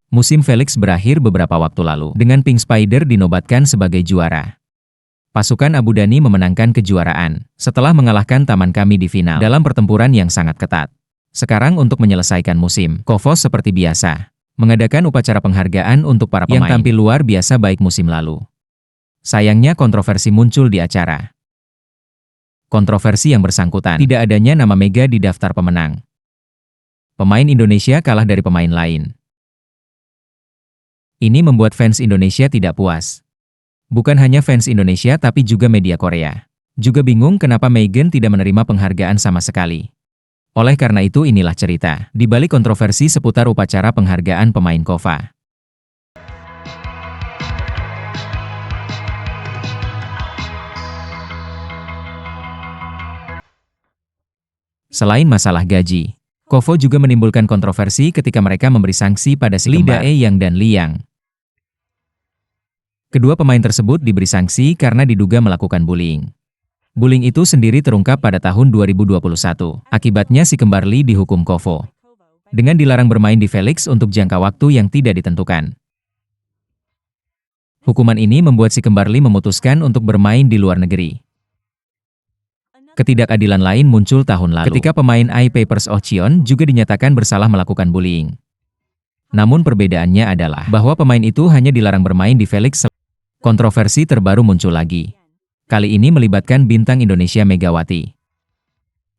Musim Felix berakhir beberapa waktu lalu, dengan Pink Spider dinobatkan sebagai juara. Pasukan Abu Dhani memenangkan kejuaraan, setelah mengalahkan Taman Kami di final, dalam pertempuran yang sangat ketat. Sekarang untuk menyelesaikan musim, Kovo seperti biasa, mengadakan upacara penghargaan untuk para pemain yang tampil luar biasa baik musim lalu. Sayangnya kontroversi muncul di acara. Kontroversi yang bersangkutan, tidak adanya nama Mega di daftar pemenang. Pemain Indonesia kalah dari pemain lain. Ini membuat fans Indonesia tidak puas. Bukan hanya fans Indonesia tapi juga media Korea. Juga bingung kenapa Meghan tidak menerima penghargaan sama sekali. Oleh karena itu inilah cerita di balik kontroversi seputar upacara penghargaan pemain KOVA. Selain masalah gaji, KOVA juga menimbulkan kontroversi ketika mereka memberi sanksi pada si kembar Lee Dae-young dan Lee Yang. Kedua pemain tersebut diberi sanksi karena diduga melakukan bullying. Bullying itu sendiri terungkap pada tahun 2021. Akibatnya si kembar Lee dihukum KOVA dengan dilarang bermain di Felix untuk jangka waktu yang tidak ditentukan. Hukuman ini membuat si kembar Lee memutuskan untuk bermain di luar negeri. Ketidakadilan lain muncul tahun lalu ketika pemain I Papers Oh Cheon juga dinyatakan bersalah melakukan bullying. Namun perbedaannya adalah bahwa pemain itu hanya dilarang bermain di Felix. Kontroversi terbaru muncul lagi. Kali ini melibatkan bintang Indonesia Megawati.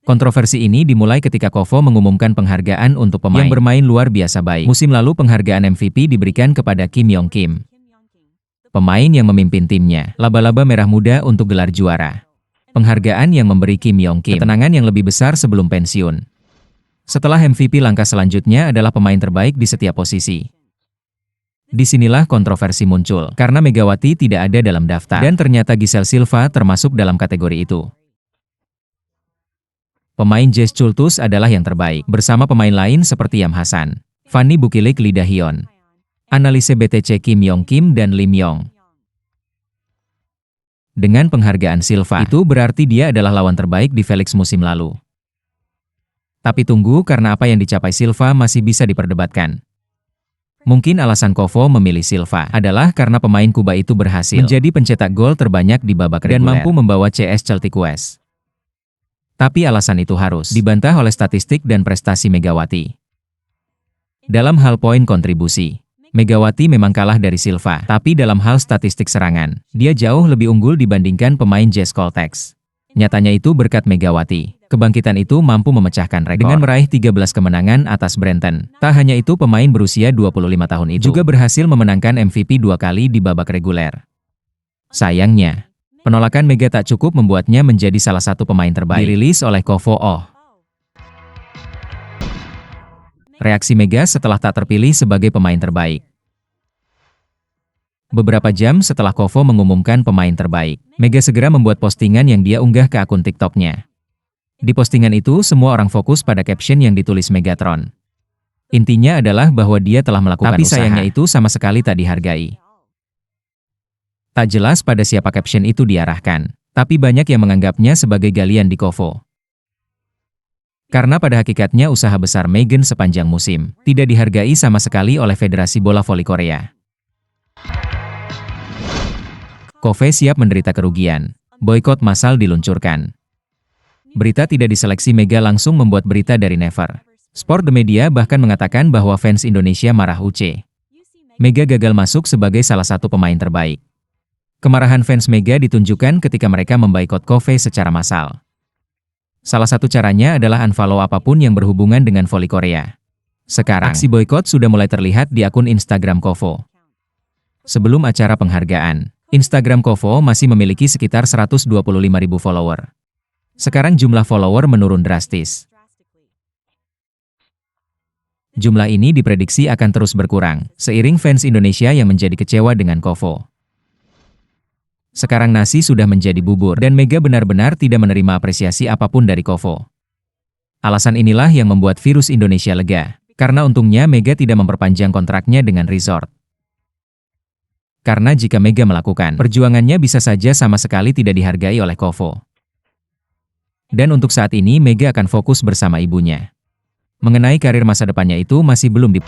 Kontroversi ini dimulai ketika KOVA mengumumkan penghargaan untuk pemain yang bermain luar biasa baik. Musim lalu penghargaan MVP diberikan kepada Kim Yong Kim, pemain yang memimpin timnya, Laba-Laba Merah Muda untuk gelar juara. Penghargaan yang memberi Kim Yong Kim ketenangan yang lebih besar sebelum pensiun. Setelah MVP, langkah selanjutnya adalah pemain terbaik di setiap posisi. Disinilah kontroversi muncul, karena Megawati tidak ada dalam daftar, dan ternyata Giselle Silva termasuk dalam kategori itu. Pemain Jess Cultus adalah yang terbaik, bersama pemain lain seperti Yam Hasan, Fanny Bukilik, Lee Da-hyun, Analise BTC Kim Yong Kim, dan Lim Yong. Dengan penghargaan Silva, itu berarti dia adalah lawan terbaik di Felix musim lalu. Tapi tunggu, karena apa yang dicapai Silva masih bisa diperdebatkan. Mungkin alasan KOVA memilih Silva adalah karena pemain Kuba itu berhasil menjadi pencetak gol terbanyak di babak reguler dan mampu membawa CS Celtic West. Tapi alasan itu harus dibantah oleh statistik dan prestasi Megawati. Dalam hal poin kontribusi, Megawati memang kalah dari Silva, tapi dalam hal statistik serangan, dia jauh lebih unggul dibandingkan pemain Jess Coltex. Nyatanya itu berkat Megawati. Kebangkitan itu mampu memecahkan rekor dengan meraih 13 kemenangan atas Brenton. Tak hanya itu, pemain berusia 25 tahun itu juga berhasil memenangkan MVP 2 kali di babak reguler. Sayangnya, penolakan Mega tak cukup membuatnya menjadi salah satu pemain terbaik dirilis oleh KOVA. Reaksi Mega setelah tak terpilih sebagai pemain terbaik. Beberapa jam setelah KOVA mengumumkan pemain terbaik, Mega segera membuat postingan yang dia unggah ke akun TikTok-nya. Di postingan itu, semua orang fokus pada caption yang ditulis Megatron. Intinya adalah bahwa dia telah melakukan usaha. Tapi sayangnya itu sama sekali tak dihargai. Tak jelas pada siapa caption itu diarahkan, tapi banyak yang menganggapnya sebagai galian di KOVA. Karena pada hakikatnya usaha besar Meghan sepanjang musim tidak dihargai sama sekali oleh Federasi Bola Voli Korea. KOVA siap menderita kerugian. Boikot massal diluncurkan. Berita tidak diseleksi Mega langsung membuat berita dari Never Sport The Media bahkan mengatakan bahwa fans Indonesia marah UC. Mega gagal masuk sebagai salah satu pemain terbaik. Kemarahan fans Mega ditunjukkan ketika mereka memboikot KOVA secara massal. Salah satu caranya adalah unfollow apapun yang berhubungan dengan voli Korea. Sekarang, aksi boikot sudah mulai terlihat di akun Instagram KOVA. Sebelum acara penghargaan, Instagram KOVA masih memiliki sekitar 125.000 follower. Sekarang jumlah follower menurun drastis. Jumlah ini diprediksi akan terus berkurang, seiring fans Indonesia yang menjadi kecewa dengan KOVA. Sekarang nasi sudah menjadi bubur, dan Mega benar-benar tidak menerima apresiasi apapun dari KOVA. Alasan inilah yang membuat virus Indonesia lega, karena untungnya Mega tidak memperpanjang kontraknya dengan resort. Karena jika Mega melakukan, perjuangannya bisa saja sama sekali tidak dihargai oleh KOVA. Dan untuk saat ini Mega akan fokus bersama ibunya. Mengenai karir masa depannya itu masih belum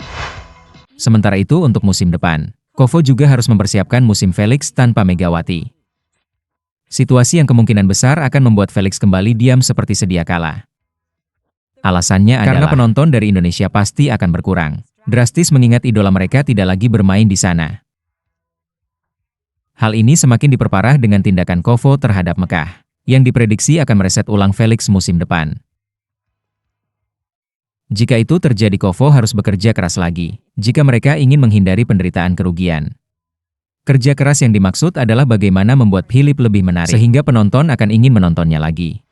Sementara itu untuk musim depan, Kovo juga harus mempersiapkan musim Felix tanpa Megawati. Situasi yang kemungkinan besar akan membuat Felix kembali diam seperti sedia kala. Alasannya adalah karena penonton dari Indonesia pasti akan berkurang drastis mengingat idola mereka tidak lagi bermain di sana. Hal ini semakin diperparah dengan tindakan Kovo terhadap Mekah, yang diprediksi akan mereset ulang Felix musim depan. Jika itu terjadi, Kovo harus bekerja keras lagi, jika mereka ingin menghindari penderitaan kerugian. Kerja keras yang dimaksud adalah bagaimana membuat Philip lebih menarik, sehingga penonton akan ingin menontonnya lagi.